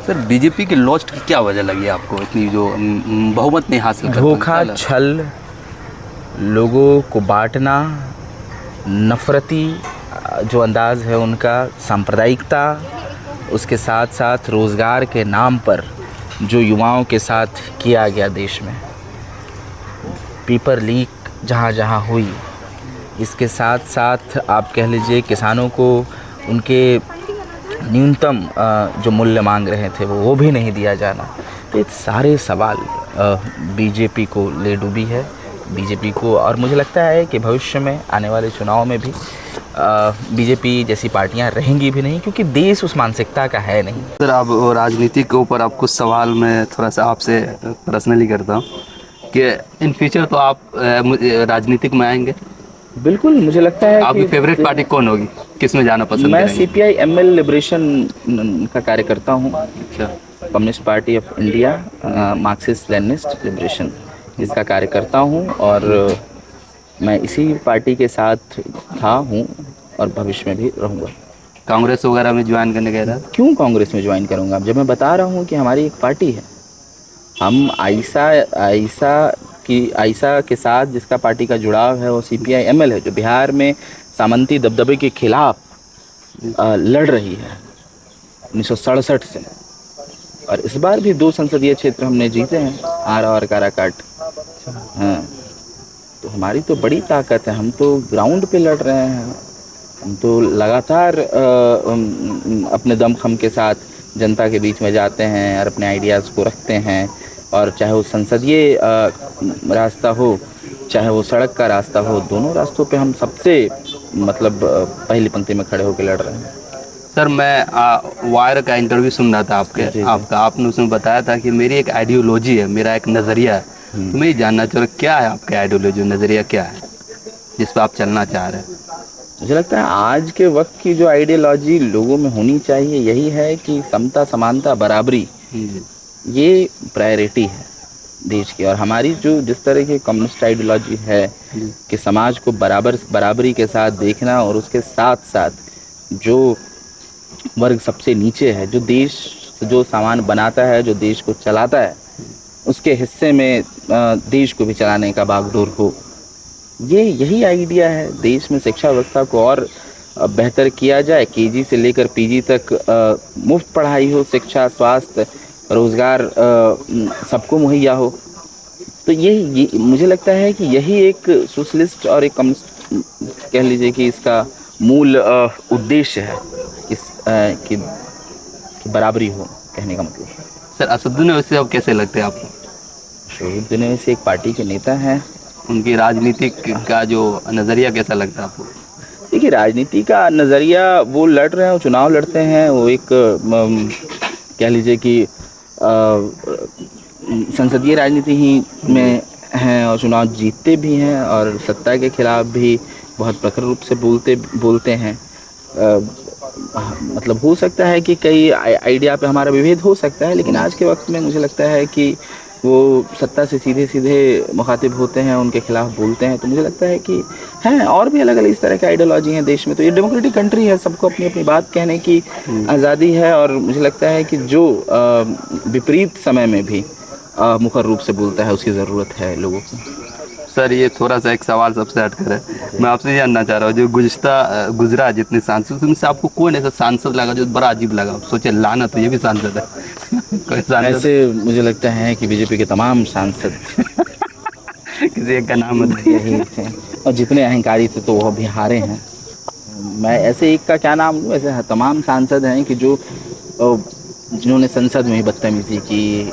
Sir BJP की lost की क्या वजह लगी आपको, इतनी जो बहुमत नहीं हासिल कर पाई? धोखा, छल, लोगों को बांटना, नफरती जो अंदाज है उनका, सांप्रदायिकता, उसके साथ साथ रोज़गार के नाम पर जो युवाओं के साथ किया गया देश में, पेपर लीक जहाँ जहाँ हुई, इसके साथ साथ आप कह लीजिए किसानों को उनके न्यूनतम जो मूल्य मांग रहे थे वो भी नहीं दिया जाना। तो ये सारे सवाल बीजेपी को ले डूबी है, बीजेपी को। और मुझे लगता है कि भविष्य में आने वाले चुनाव में भी बीजेपी जैसी पार्टियां रहेंगी भी नहीं, क्योंकि देश उस मानसिकता का है नहीं। सर अब राजनीति के ऊपर आप कुछ सवाल मैं थोड़ा सा आपसे पर्सनली करता हूँ कि इन फ्यूचर तो आप राजनीतिक में आएंगे? बिल्कुल, मुझे लगता है आपकी कि फेवरेट पार्टी कौन होगी, किस में जाना पसंद मैं करेंगे? CPI ML लिबरेशन का कार्यकर्ता हूँ, अच्छा। Communist party of India, Marxist Leninist liberation, इसका कार्यकर्ता हूँ। और मैं इसी पार्टी के साथ हूँ और भविष्य में भी रहूँगा। कांग्रेस वगैरह में ज्वाइन करने गया था? क्यों कांग्रेस में ज्वाइन करूँगा, जब मैं बता रहा हूँ कि हमारी एक पार्टी है। हम आइसा के साथ जिसका पार्टी का जुड़ाव है वो CPI ML है, जो बिहार में सामंती दबदबे के खिलाफ लड़ रही है 1967 से। और इस बार भी 2 संसदीय क्षेत्र हमने जीते हैं, आरा और काराकाट। हाँ, तो हमारी तो बड़ी ताकत है, हम तो ग्राउंड पे लड़ रहे हैं, हम तो लगातार अपने दमखम के साथ जनता के बीच में जाते हैं और अपने आइडियाज़ को रखते हैं। और चाहे वो संसदीय रास्ता हो, चाहे वो सड़क का रास्ता हो, दोनों रास्तों पे हम सबसे मतलब पहली पंक्ति में खड़े होकर लड़ रहे हैं। सर मैं वायर का इंटरव्यू सुन रहा था आपका, आपने उसमें बताया था कि मेरी एक आइडियोलॉजी है, मेरा एक नज़रिया है। तो मैं ये जानना चाह रहा, क्या है आपका आइडियोलॉजी, नज़रिया क्या है जिस पर आप चलना चाह रहे हैं? मुझे लगता है आज के वक्त की जो आइडियोलॉजी लोगों में होनी चाहिए यही है कि समता, समानता, बराबरी, ये प्रायोरिटी है देश की। और हमारी जो जिस तरह की कम्युनिस्ट आइडियोलॉजी है कि समाज को बराबरी के साथ देखना, और उसके साथ साथ जो वर्ग सबसे नीचे है, जो देश जो सामान बनाता है, जो देश को चलाता है, उसके हिस्से में देश को भी चलाने का बागडोर हो, यही आइडिया है। देश में शिक्षा व्यवस्था को और बेहतर किया जाए, KG से लेकर PG तक मुफ्त पढ़ाई हो, शिक्षा, स्वास्थ्य, रोज़गार सबको मुहैया हो। तो ये मुझे लगता है कि यही एक सोशलिस्ट और एक कम्युनिस्ट कह लीजिए कि इसका मूल उद्देश्य है, कि बराबरी हो, कहने का मतलब। सर असदुद्दीन ओवैसी अब कैसे लगते हैं आपको? असदुद्दीन ओवैसी एक पार्टी के नेता हैं। उनकी राजनीतिक का जो नज़रिया कैसा लगता है आपको? देखिए, राजनीति का नज़रिया, वो लड़ रहे हैं, वो चुनाव लड़ते हैं, वो एक कह लीजिए कि संसदीय राजनीति ही में हैं और चुनाव जीतते भी हैं और सत्ता के खिलाफ भी बहुत प्रखर रूप से बोलते हैं। मतलब हो सकता है कि कई आइडिया पे हमारा विभेद हो सकता है, लेकिन आज के वक्त में मुझे लगता है कि वो सत्ता से सीधे सीधे मुखातिब होते हैं, उनके खिलाफ बोलते हैं। तो मुझे लगता है कि हैं और भी अलग अलग इस तरह की आइडियोलॉजी हैं देश में। तो ये डेमोक्रेटिक कंट्री है, सबको अपनी अपनी बात कहने की आज़ादी है। और मुझे लगता है कि जो विपरीत समय में भी मुखर रूप से बोलता है, उसकी ज़रूरत है लोगों को। सर ये थोड़ा सा एक सवाल सबसे हटकर है, मैं आपसे जानना चाह रहा हूँ, जो गुजरा जितने सांसद, उनसे आपको कौन ऐसा सांसद लगा जो बड़ा अजीब लगा, सोचे लाना तो ये भी सांसद है? कोई सांसद? ऐसे मुझे लगता है कि बीजेपी के तमाम सांसद किसी एक का नाम बताइए। यही थे, और जितने अहंकारी थे तो वो भी हारे हैं। मैं ऐसे एक का क्या नाम लूँ, ऐसे तमाम सांसद हैं कि जो जिन्होंने संसद में ही बदतमीजी की,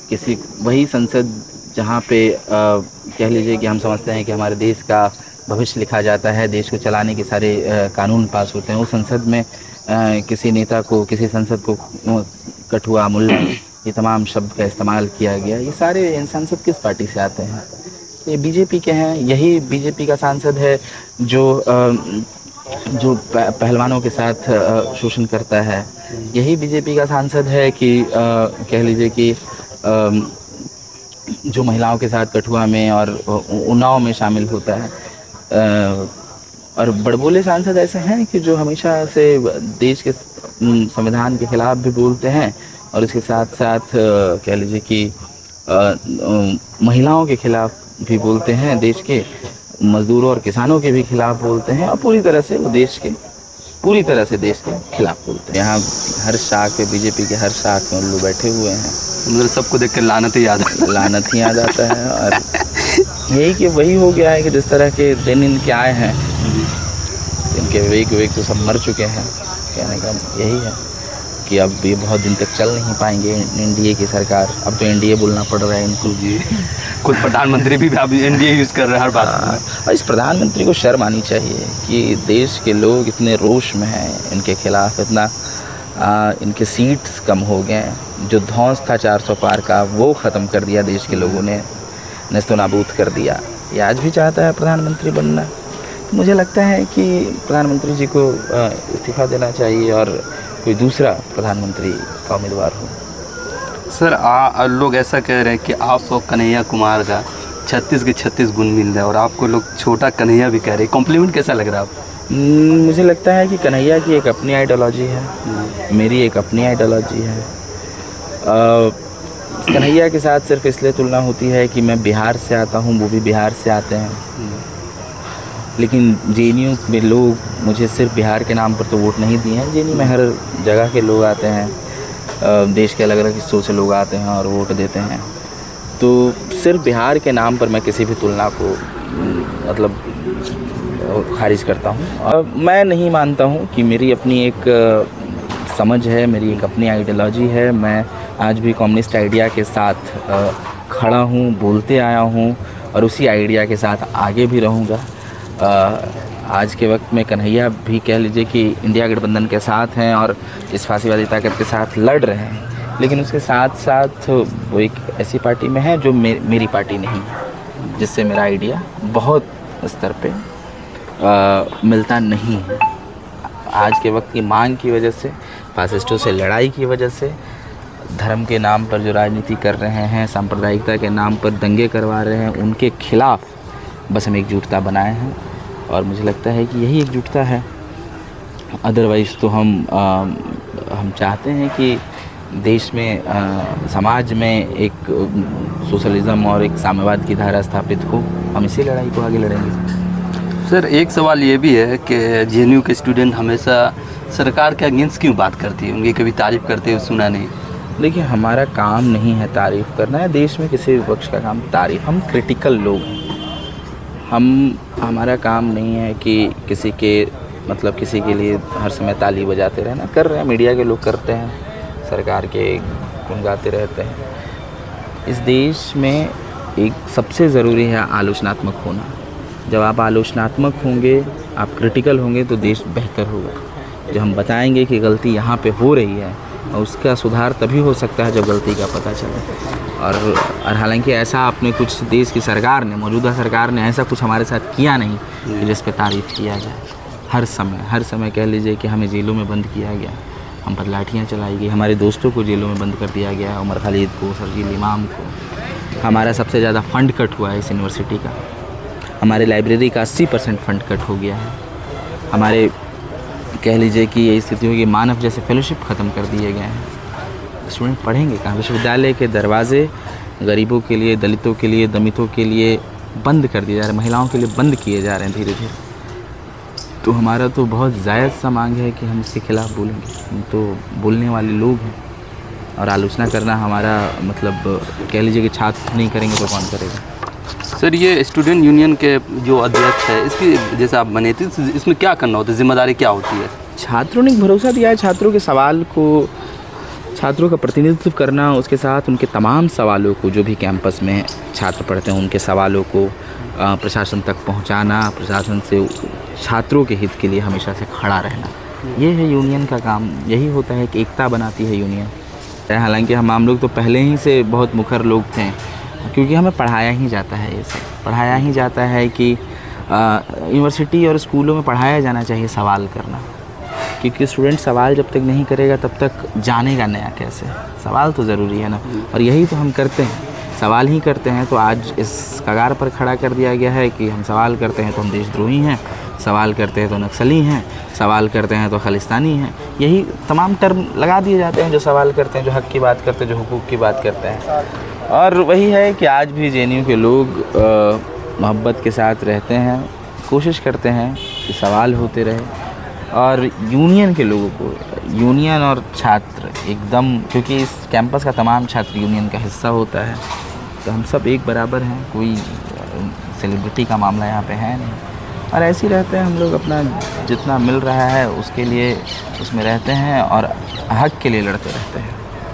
किसी वही संसद जहाँ पे कह लीजिए कि हम समझते हैं कि हमारे देश का भविष्य लिखा जाता है, देश को चलाने के सारे कानून पास होते हैं, उस संसद में किसी नेता को, किसी संसद को कठुआ, मुल्ला, ये तमाम शब्द का इस्तेमाल किया गया। ये सारे सांसद किस पार्टी से आते हैं? ये बीजेपी के हैं। यही बीजेपी का सांसद है जो पहलवानों के साथ शोषण करता है। यही बीजेपी का सांसद है कि कह लीजिए कि जो महिलाओं के साथ कठुआ में और उन्नाव में शामिल होता है। और बड़बोले सांसद ऐसे हैं कि जो हमेशा से देश के संविधान के खिलाफ भी बोलते हैं, और इसके साथ साथ कह लीजिए कि महिलाओं के खिलाफ भी बोलते हैं, देश के मजदूरों और किसानों के भी खिलाफ बोलते हैं, और पूरी तरह से वो देश के खिलाफ बोलते हैं। यहाँ हर शाख पे, बीजेपी के हर शाख में उल्लू बैठे हुए हैं। मतलब सबको देख कर लानत ही याद आता है। लानत ही याद आता है। और यही कि वही हो गया है कि जिस तरह के दिन इनके आए हैं, इनके विवेक तो सब मर चुके हैं। कहने का यही है कि अब ये बहुत दिन तक चल नहीं पाएंगे एनडीए की सरकार। अब तो एनडीए बोलना पड़ रहा है इनको। जी, खुद प्रधानमंत्री भी अभी एनडीए यूज़ कर रहे हैं हर बात में। और इस प्रधानमंत्री को शर्म आनी चाहिए कि देश के लोग इतने रोष में हैं इनके खिलाफ, इतना इनके सीट्स कम हो गए। जो धौंस था 400 पार का, वो ख़त्म कर दिया देश के लोगों ने, नेस्तो नाबूद कर दिया। ये आज भी चाहता है प्रधानमंत्री बनना। मुझे लगता है कि प्रधानमंत्री जी को इस्तीफ़ा देना चाहिए और कोई दूसरा प्रधानमंत्री का उम्मीदवार हो। सर लोग ऐसा कह रहे हैं कि आपको कन्हैया कुमार का 36 के 36 गुण मिल रहा है, और आपको लोग छोटा कन्हैया भी कह रहे हैं। कॉम्प्लीमेंट कैसा लग रहा है आपको? मुझे लगता है कि कन्हैया की एक अपनी आइडियोलॉजी है, मेरी एक अपनी आइडियोलॉजी है। कन्हैया के साथ सिर्फ इसलिए तुलना होती है कि मैं बिहार से आता हूँ, वो भी बिहार से आते हैं। लेकिन जेएनयू में लोग मुझे सिर्फ बिहार के नाम पर तो वोट नहीं दिए हैं। जेएनयू में हर जगह के लोग आते हैं, देश के अलग अलग हिस्सों से लोग आते हैं और वोट देते हैं। तो सिर्फ बिहार के नाम पर मैं किसी भी तुलना को मतलब खारिज करता हूँ। मैं नहीं मानता हूँ कि मेरी अपनी एक समझ है, मेरी एक अपनी आइडियोलॉजी है। मैं आज भी कम्युनिस्ट आइडिया के साथ खड़ा हूँ, बोलते आया हूँ और उसी आइडिया के साथ आगे भी रहूँगा। आज के वक्त में कन्हैया भी कह लीजिए कि इंडिया गठबंधन के साथ हैं और इस फांसीवादी ताकत के साथ लड़ रहे हैं, लेकिन उसके साथ साथ वो एक ऐसी पार्टी में है जो मेरी पार्टी नहीं है, जिससे मेरा आइडिया बहुत स्तर पे मिलता नहीं है। आज के वक्त की मांग की वजह से, फासिस्टों से लड़ाई की वजह से, धर्म के नाम पर जो राजनीति कर रहे हैं, सांप्रदायिकता के नाम पर दंगे करवा रहे हैं, उनके खिलाफ बस हम एकजुटता बनाए हैं और मुझे लगता है कि यही एकजुटता है। अदरवाइज़ तो हम चाहते हैं कि देश में समाज में एक सोशलिज़म और एक साम्यवाद की धारा स्थापित हो। हम इसी लड़ाई को आगे लड़ेंगे। सर एक सवाल ये भी है कि जेएनयू के स्टूडेंट हमेशा सरकार के अगेंस्ट क्यों बात करती है? उनकी कभी तारीफ़ करते हुए सुना नहीं। देखिए, हमारा काम नहीं है तारीफ़ करना है। देश में किसी भी पक्ष का काम तारीफ़, हम क्रिटिकल लोग हैं। हमारा काम नहीं है कि किसी के लिए हर समय ताली बजाते रहना। कर रहे हैं, मीडिया के लोग करते हैं, सरकार के गुण गाते रहते हैं। इस देश में एक सबसे ज़रूरी है आलोचनात्मक होना। जब आप आलोचनात्मक होंगे, आप क्रिटिकल होंगे तो देश बेहतर होगा। जब हम बताएंगे कि गलती यहाँ पे हो रही है और उसका सुधार तभी हो सकता है जब गलती का पता चले। और हालांकि ऐसा आपने कुछ देश की सरकार ने, मौजूदा सरकार ने ऐसा कुछ हमारे साथ किया नहीं कि जिस पे तारीफ़ किया जाए। हर समय कह लीजिए कि हमें जेलों में बंद किया गया, हम पर लाठियाँ चलाई गई, हमारे दोस्तों को जेलों में बंद कर दिया गया, उमर खालिद को, शर्जील इमाम को। हमारा सबसे ज़्यादा फ़ंड कट हुआ है इस यूनिवर्सिटी का। हमारे लाइब्रेरी का 80% फ़ंड कट हो गया है। हमारे कह लीजिए कि ये स्थिति होगी, मानव जैसे फेलोशिप ख़त्म कर दिए गए हैं। स्टूडेंट पढ़ेंगे कहाँ? विश्वविद्यालय के दरवाजे गरीबों के लिए, दलितों के लिए, दमितों के लिए बंद कर दिए जा रहे हैं, महिलाओं के लिए बंद किए जा रहे हैं धीरे धीरे। तो हमारा तो बहुत जायज़ सा मांग है कि हम इसके खिलाफ़ बोलेंगे। हम तो बोलने वाले लोग हैं और आलोचना करना हमारा मतलब कह लीजिए कि छात्र नहीं करेंगे तो कौन करेगा। सर ये स्टूडेंट यूनियन के जो अध्यक्ष है, इसकी जैसे आप बने थे, इसमें क्या करना होता है, जिम्मेदारी क्या होती है? छात्रों ने भरोसा दिया है, छात्रों के सवाल को, छात्रों का प्रतिनिधित्व करना, उसके साथ उनके तमाम सवालों को, जो भी कैंपस में छात्र पढ़ते हैं उनके सवालों को प्रशासन तक पहुंचाना, प्रशासन से छात्रों के हित के लिए हमेशा से खड़ा रहना। ये है यूनियन का काम। यही होता है कि एकता बनाती है यूनियन। हालांकि हम लोग तो पहले ही से बहुत मुखर लोग थे, क्योंकि हमें पढ़ाया ही जाता है, ये सब पढ़ाया ही जाता है कि यूनिवर्सिटी और स्कूलों में पढ़ाया जाना चाहिए सवाल करना, क्योंकि स्टूडेंट सवाल जब तक नहीं करेगा तब तक जानेगा नया कैसे। सवाल तो ज़रूरी है ना, और यही तो हम करते हैं, सवाल ही करते हैं। तो आज इस कगार पर खड़ा कर दिया गया है कि हम सवाल करते हैं तो हम देशद्रोही हैं, सवाल करते हैं तो नक्सली हैं, सवाल करते हैं तो खालिस्तानी हैं, यही तमाम टर्म लगा दिए जाते हैं जो सवाल करते हैं, जो हक़ की बात करते हैं, जो हुकूक की बात करते हैं। और वही है कि आज भी JNU के लोग मोहब्बत के साथ रहते हैं, कोशिश करते हैं कि सवाल होते रहे। और यूनियन के लोगों को, यूनियन और छात्र एकदम, क्योंकि इस कैंपस का तमाम छात्र यूनियन का हिस्सा होता है, तो हम सब एक बराबर हैं, कोई सेलिब्रिटी का मामला यहाँ पे है नहीं। और ऐसे ही रहते हैं हम लोग, अपना जितना मिल रहा है उसके लिए उसमें रहते हैं और हक़ के लिए लड़ते रहते हैं।